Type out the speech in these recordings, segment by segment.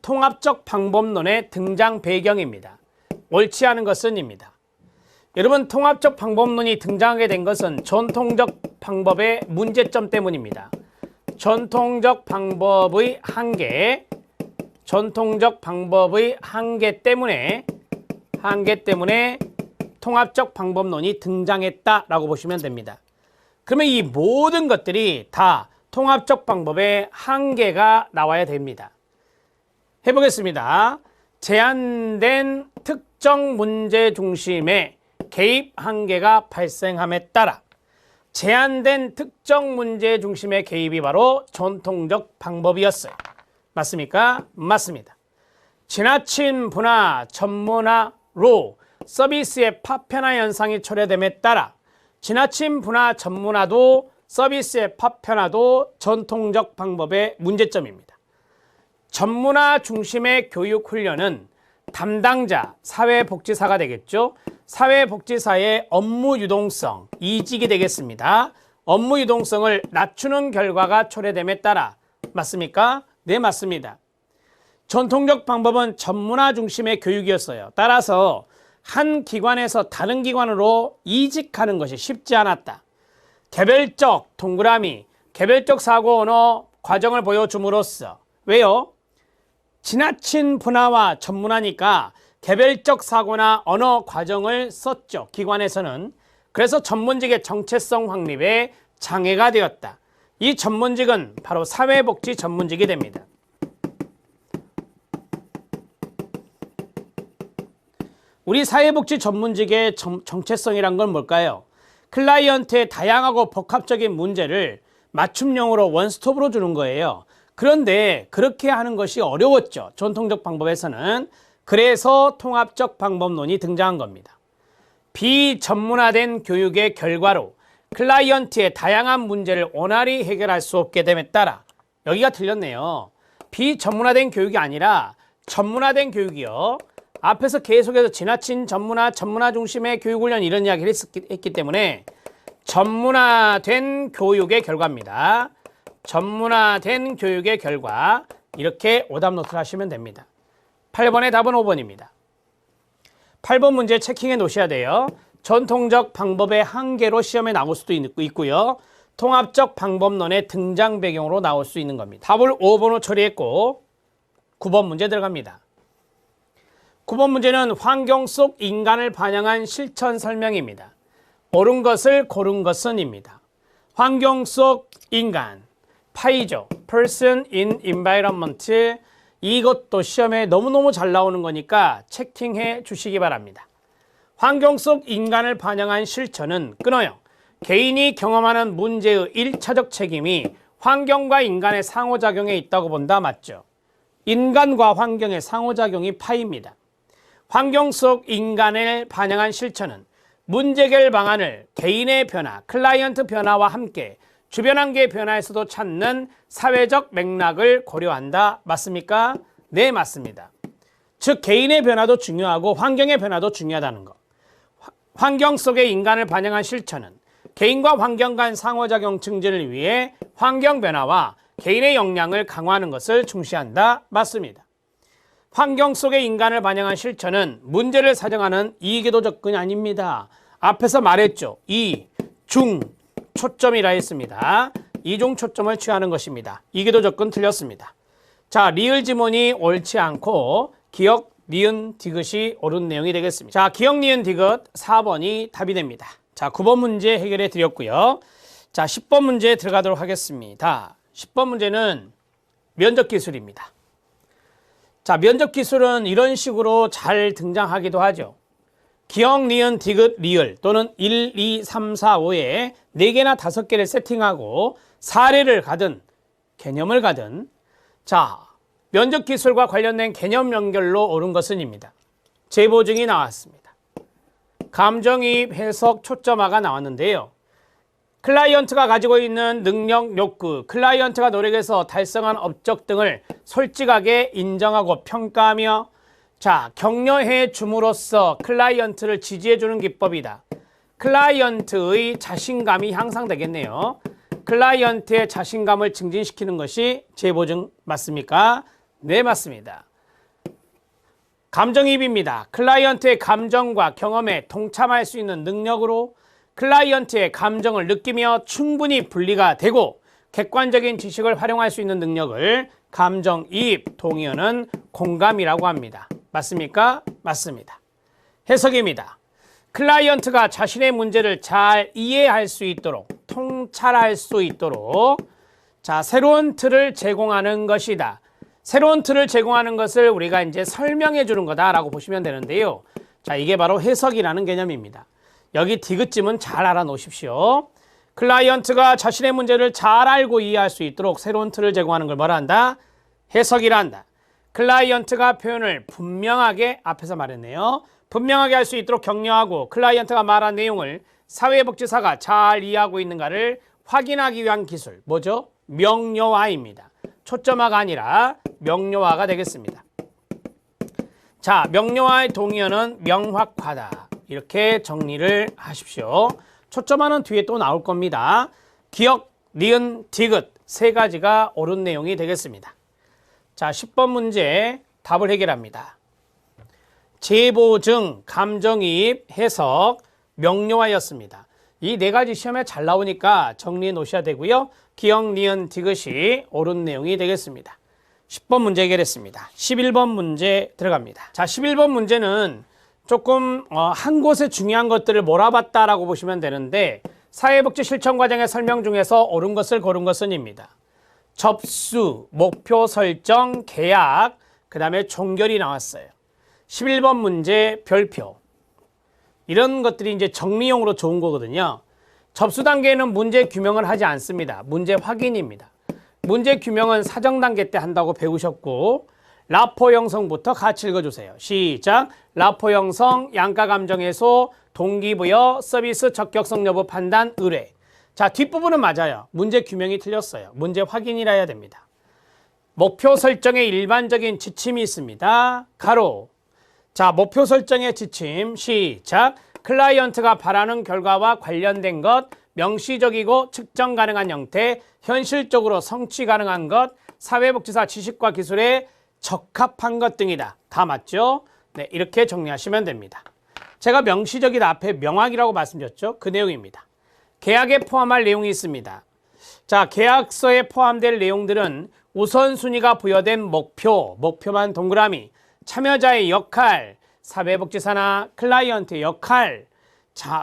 통합적 방법론의 등장 배경입니다. 옳지 않은 것은입니다. 여러분, 통합적 방법론이 등장하게 된 것은 전통적 방법의 문제점 때문입니다. 전통적 방법의 한계 때문에 통합적 방법론이 등장했다라고 보시면 됩니다. 그러면 이 모든 것들이 다 통합적 방법의 한계가 나와야 됩니다. 해보겠습니다. 제한된 특정 문제 중심의 개입 한계가 발생함에 따라 제한된 특정 문제 중심의 개입이 바로 전통적 방법이었어요. 맞습니까? 맞습니다. 지나친 분화, 전문화로 서비스의 파편화 현상이 초래됨에 따라 지나친 분화, 전문화도 서비스의 파편화도 전통적 방법의 문제점입니다. 전문화 중심의 교육 훈련은 담당자, 사회복지사가 되겠죠. 사회복지사의 업무 유동성, 이직이 되겠습니다. 업무 유동성을 낮추는 결과가 초래됨에 따라 맞습니까? 네, 맞습니다. 전통적 방법은 전문화 중심의 교육이었어요. 따라서 한 기관에서 다른 기관으로 이직하는 것이 쉽지 않았다. 개별적 동그라미, 개별적 사고 언어 과정을 보여줌으로써 왜요? 지나친 분화와 전문화니까 개별적 사고나 언어 과정을 썼죠. 기관에서는. 그래서 전문직의 정체성 확립에 장애가 되었다. 이 전문직은 바로 사회복지 전문직이 됩니다. 우리 사회복지 전문직의 정체성이란 건 뭘까요? 클라이언트의 다양하고 복합적인 문제를 맞춤형으로 원스톱으로 주는 거예요. 그런데 그렇게 하는 것이 어려웠죠. 전통적 방법에서는. 그래서 통합적 방법론이 등장한 겁니다. 비전문화된 교육의 결과로 클라이언트의 다양한 문제를 원활히 해결할 수 없게 됨에 따라 여기가 틀렸네요. 비전문화된 교육이 아니라 전문화된 교육이요. 앞에서 계속해서 지나친 전문화 중심의 교육훈련 이런 이야기를 했기 때문에 전문화된 교육의 결과입니다. 전문화된 교육의 결과 이렇게 오답 노트를 하시면 됩니다. 8번의 답은 5번입니다. 8번 문제 체킹해 놓으셔야 돼요. 전통적 방법의 한계로 시험에 나올 수도 있고요. 통합적 방법론의 등장 배경으로 나올 수 있는 겁니다. 답을 5번으로 처리했고 9번 문제 들어갑니다. 9번 문제는 환경 속 인간을 반영한 실천 설명입니다. 옳은 것을 고른 것은입니다. 환경 속 인간, 파이죠. Person in environment. 이것도 시험에 너무너무 잘 나오는 거니까 체킹해 주시기 바랍니다. 환경 속 인간을 반영한 실천은 끊어요. 개인이 경험하는 문제의 1차적 책임이 환경과 인간의 상호작용에 있다고 본다. 맞죠? 인간과 환경의 상호작용이 파입니다. 환경 속 인간을 반영한 실천은 문제 해결 방안을 개인의 변화, 클라이언트 변화와 함께 주변 환경의 변화에서도 찾는 사회적 맥락을 고려한다. 맞습니까? 네, 맞습니다. 즉 개인의 변화도 중요하고 환경의 변화도 중요하다는 것. 환경 속의 인간을 반영한 실천은 개인과 환경 간 상호작용 증진을 위해 환경 변화와 개인의 역량을 강화하는 것을 중시한다. 맞습니다. 환경 속의 인간을 반영한 실천은 문제를 사정하는 이계도 접근이 아닙니다. 앞에서 말했죠. 중 초점이라 했습니다. 이중 초점을 취하는 것입니다. 이계도 접근 틀렸습니다. 자, 리을 지문이 옳지 않고 기억, 니은, 디귿이 옳은 내용이 되겠습니다. 자, 기억, 니은, 디귿 4번이 답이 됩니다. 자, 9번 문제 해결해 드렸고요. 자, 10번 문제 들어가도록 하겠습니다. 10번 문제는 면접 기술입니다. 자, 면접 기술은 이런 식으로 잘 등장하기도 하죠. 기억, 니은, 디귿, 리을 또는 1, 2, 3, 4, 5에 4개나 5개를 세팅하고 사례를 가든 개념을 가든 자, 면접 기술과 관련된 개념 연결로 옳은 것은입니다. 제보증이 나왔습니다. 감정이입, 해석, 초점화가 나왔는데요. 클라이언트가 가지고 있는 능력, 욕구, 클라이언트가 노력해서 달성한 업적 등을 솔직하게 인정하고 평가하며 자, 격려해 줌으로써 클라이언트를 지지해주는 기법이다. 클라이언트의 자신감이 향상되겠네요. 클라이언트의 자신감을 증진시키는 것이 제보증 맞습니까? 네, 맞습니다. 감정이입입니다. 클라이언트의 감정과 경험에 동참할 수 있는 능력으로 클라이언트의 감정을 느끼며 충분히 분리가 되고 객관적인 지식을 활용할 수 있는 능력을 감정이입, 동의어는 공감이라고 합니다. 맞습니까? 맞습니다. 해석입니다. 클라이언트가 자신의 문제를 잘 이해할 수 있도록, 통찰할 수 있도록 새로운 틀을 제공하는 것이다. 새로운 틀을 제공하는 것을 우리가 이제 설명해 주는 거다라고 보시면 되는데요. 이게 바로 해석이라는 개념입니다. 여기 디귿쯤은 잘 알아놓으십시오. 클라이언트가 자신의 문제를 잘 알고 이해할 수 있도록 새로운 틀을 제공하는 걸 뭐라 한다? 해석이라 한다. 클라이언트가 표현을 분명하게, 앞에서 말했네요. 분명하게 할 수 있도록 격려하고 클라이언트가 말한 내용을 사회복지사가 잘 이해하고 있는가를 확인하기 위한 기술. 뭐죠? 명료화입니다. 초점화가 아니라 명료화가 되겠습니다. 명료화의 동의어는 명확하다. 이렇게 정리를 하십시오. 초점화는 뒤에 또 나올 겁니다. 기억, 니은, 디귿 세 가지가 옳은 내용이 되겠습니다. 10번 문제 답을 해결합니다. 재보증, 감정이입, 해석, 명료화였습니다. 이 네 가지 시험에 잘 나오니까 정리해 놓으셔야 되고요. 기억, 니은, 디귿이 옳은 내용이 되겠습니다. 10번 문제 해결했습니다. 11번 문제 들어갑니다. 11번 문제는 조금 한 곳에 중요한 것들을 몰아봤다라고 보시면 되는데 사회복지 실천 과정의 설명 중에서 옳은 것을 고른 것은입니다. 접수, 목표 설정, 계약, 그 다음에 종결이 나왔어요. 11번 문제 별표. 이런 것들이 이제 정리용으로 좋은 거거든요. 접수 단계에는 문제 규명을 하지 않습니다. 문제 확인입니다. 문제 규명은 사정 단계 때 한다고 배우셨고 라포 형성부터 같이 읽어주세요. 시작. 라포 형성, 양가 감정 해소, 동기부여, 서비스 적격성 여부 판단, 의뢰. 뒷부분은 맞아요. 문제 규명이 틀렸어요. 문제 확인이라 해야 됩니다. 목표 설정에 일반적인 지침이 있습니다. 가로. 목표 설정의 지침. 시작. 클라이언트가 바라는 결과와 관련된 것, 명시적이고 측정 가능한 형태, 현실적으로 성취 가능한 것, 사회복지사 지식과 기술에 적합한 것 등이다. 다 맞죠? 네, 이렇게 정리하시면 됩니다. 제가 명시적이다 앞에 명확이라고 말씀드렸죠? 그 내용입니다. 계약에 포함할 내용이 있습니다. 계약서에 포함될 내용들은 우선순위가 부여된 목표만 동그라미, 참여자의 역할, 사회복지사나 클라이언트의 역할,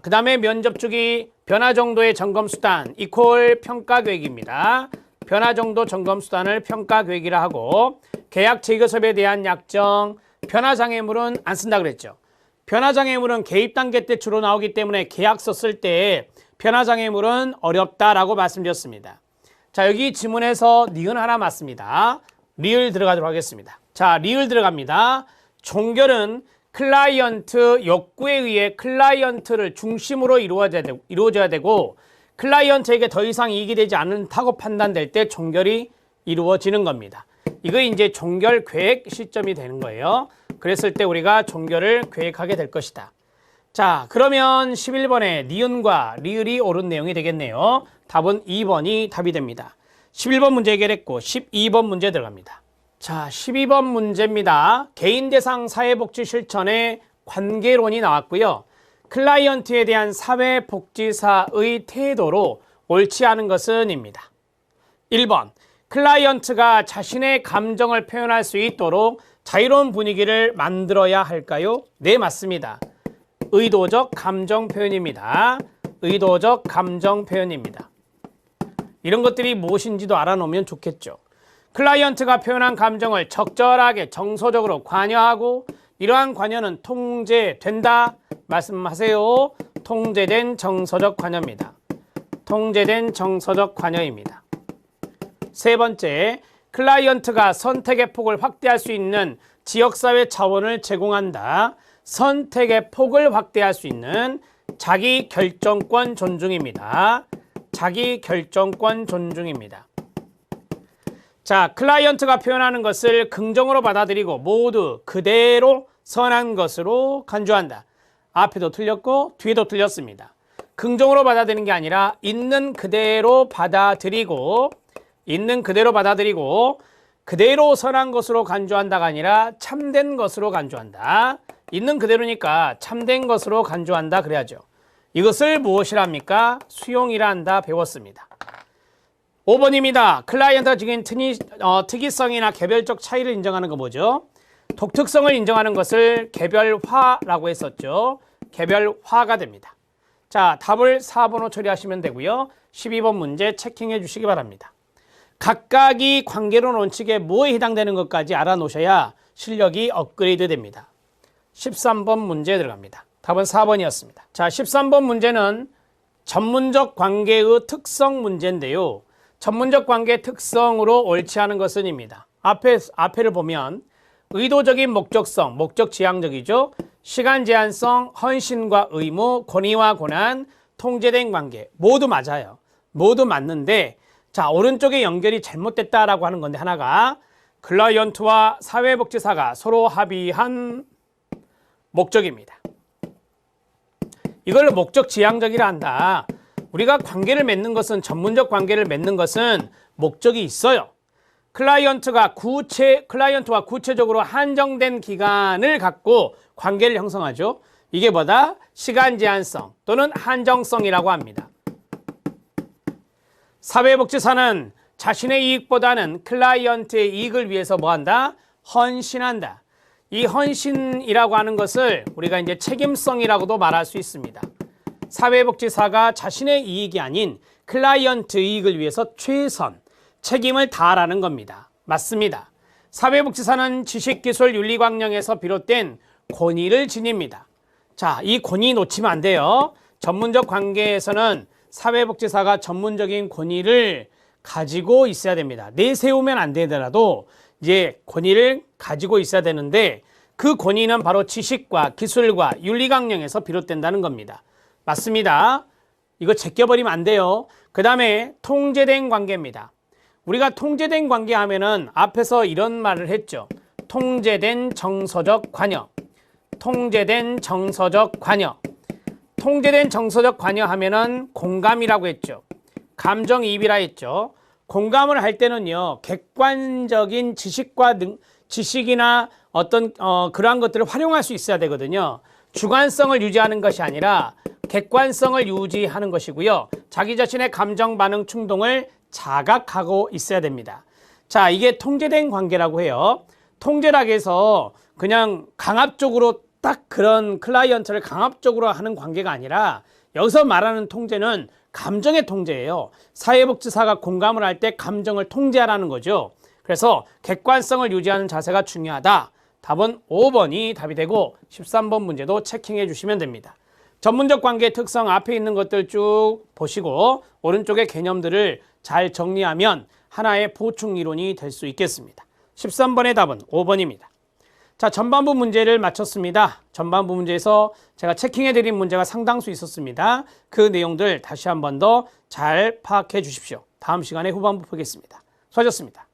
그 다음에 면접 주기, 변화 정도의 점검 수단, 이퀄 평가 계획입니다. 변화 정도 점검 수단을 평가 계획이라 하고, 계약 재교섭에 대한 약정, 변화 장애물은 안 쓴다 그랬죠. 변화 장애물은 개입 단계 때 주로 나오기 때문에 계약서 쓸 때 변화 장애물은 어렵다라고 말씀드렸습니다. 여기 지문에서 니은 하나 맞습니다. 리을 들어가도록 하겠습니다. 리을 들어갑니다. 종결은 클라이언트 욕구에 의해 클라이언트를 중심으로 이루어져야 되고 클라이언트에게 더 이상 이익이 되지 않다고 판단될 때 종결이 이루어지는 겁니다. 이거 이제 종결 계획 시점이 되는 거예요. 그랬을 때 우리가 종결을 계획하게 될 것이다. 그러면 11번에 니은과 리을이 옳은 내용이 되겠네요. 답은 2번이 답이 됩니다. 11번 문제 해결했고 12번 문제 들어갑니다. 12번 문제입니다. 개인 대상 사회복지 실천의 관계론이 나왔고요. 클라이언트에 대한 사회복지사의 태도로 옳지 않은 것은입니다. 1번, 클라이언트가 자신의 감정을 표현할 수 있도록 자유로운 분위기를 만들어야 할까요? 네, 맞습니다. 의도적 감정 표현입니다. 의도적 감정 표현입니다. 이런 것들이 무엇인지도 알아놓으면 좋겠죠. 클라이언트가 표현한 감정을 적절하게 정서적으로 관여하고 이러한 관여는 통제된다. 말씀하세요. 통제된 정서적 관여입니다. 통제된 정서적 관여입니다. 세 번째, 클라이언트가 선택의 폭을 확대할 수 있는 지역사회 차원을 제공한다. 선택의 폭을 확대할 수 있는 자기 결정권 존중입니다. 자기 결정권 존중입니다. 클라이언트가 표현하는 것을 긍정으로 받아들이고 모두 그대로 선한 것으로 간주한다. 앞에도 틀렸고 뒤에도 틀렸습니다. 긍정으로 받아들이는 게 아니라 있는 그대로 받아들이고 그대로 선한 것으로 간주한다가 아니라 참된 것으로 간주한다. 있는 그대로니까 참된 것으로 간주한다 그래야죠. 이것을 무엇이라 합니까? 수용이라 한다 배웠습니다. 5번입니다. 클라이언트가 지닌 특이성이나 개별적 차이를 인정하는 거 뭐죠? 독특성을 인정하는 것을 개별화라고 했었죠. 개별화가 됩니다. 자, 답을 4번으로 처리하시면 되고요. 12번 문제 체킹해 주시기 바랍니다. 각각이 관계론 원칙에 뭐에 해당되는 것까지 알아놓으셔야 실력이 업그레이드 됩니다. 13번 문제 들어갑니다. 답은 4번이었습니다. 자, 13번 문제는 전문적 관계의 특성 문제인데요. 전문적 관계의 특성으로 옳지 않은 것은입니다. 앞에를 보면 의도적인 목적성, 목적 지향적이죠. 시간 제한성, 헌신과 의무, 권위와 고난, 통제된 관계 모두 맞아요. 모두 맞는데 자, 오른쪽에 연결이 잘못됐다라고 하는 건데 하나가 클라이언트와 사회복지사가 서로 합의한 목적입니다. 이걸 목적 지향적이라 한다. 우리가 관계를 맺는 것은 전문적 관계를 맺는 것은 목적이 있어요. 클라이언트와 구체적으로 한정된 기간을 갖고 관계를 형성하죠. 이게 뭐다? 시간 제한성 또는 한정성이라고 합니다. 사회복지사는 자신의 이익보다는 클라이언트의 이익을 위해서 뭐한다? 헌신한다. 이 헌신이라고 하는 것을 우리가 이제 책임성이라고도 말할 수 있습니다. 사회복지사가 자신의 이익이 아닌 클라이언트 이익을 위해서 최선, 책임을 다하라는 겁니다. 맞습니다. 사회복지사는 지식기술 윤리광령에서 비롯된 권위를 지닙니다. 자, 이 권위 놓치면 안 돼요. 전문적 관계에서는 사회복지사가 전문적인 권위를 가지고 있어야 됩니다. 내세우면 안 되더라도 이제 권위를 가지고 있어야 되는데 그 권위는 바로 지식과 기술과 윤리강령에서 비롯된다는 겁니다. 맞습니다. 이거 제껴버리면 안 돼요. 그 다음에 통제된 관계입니다. 우리가 통제된 관계 하면은 앞에서 이런 말을 했죠. 통제된 정서적 관여. 통제된 정서적 관여. 통제된 정서적 관여 하면은 공감이라고 했죠. 감정이입이라 했죠. 공감을 할 때는요, 객관적인 지식이나 어떤 그러한 것들을 활용할 수 있어야 되거든요. 주관성을 유지하는 것이 아니라 객관성을 유지하는 것이고요. 자기 자신의 감정 반응 충동을 자각하고 있어야 됩니다. 자, 이게 통제된 관계라고 해요. 통제라고 해서 그냥 강압적으로 딱 그런 클라이언트를 강압적으로 하는 관계가 아니라 여기서 말하는 통제는 감정의 통제예요. 사회복지사가 공감을 할 때 감정을 통제하라는 거죠. 그래서 객관성을 유지하는 자세가 중요하다. 답은 5번이 답이 되고 13번 문제도 체킹해 주시면 됩니다. 전문적 관계의 특성 앞에 있는 것들 쭉 보시고 오른쪽의 개념들을 잘 정리하면 하나의 보충 이론이 될 수 있겠습니다. 13번의 답은 5번입니다. 자, 전반부 문제를 마쳤습니다. 전반부 문제에서 제가 체킹해 드린 문제가 상당수 있었습니다. 그 내용들 다시 한 번 더 잘 파악해 주십시오. 다음 시간에 후반부 보겠습니다. 수고하셨습니다.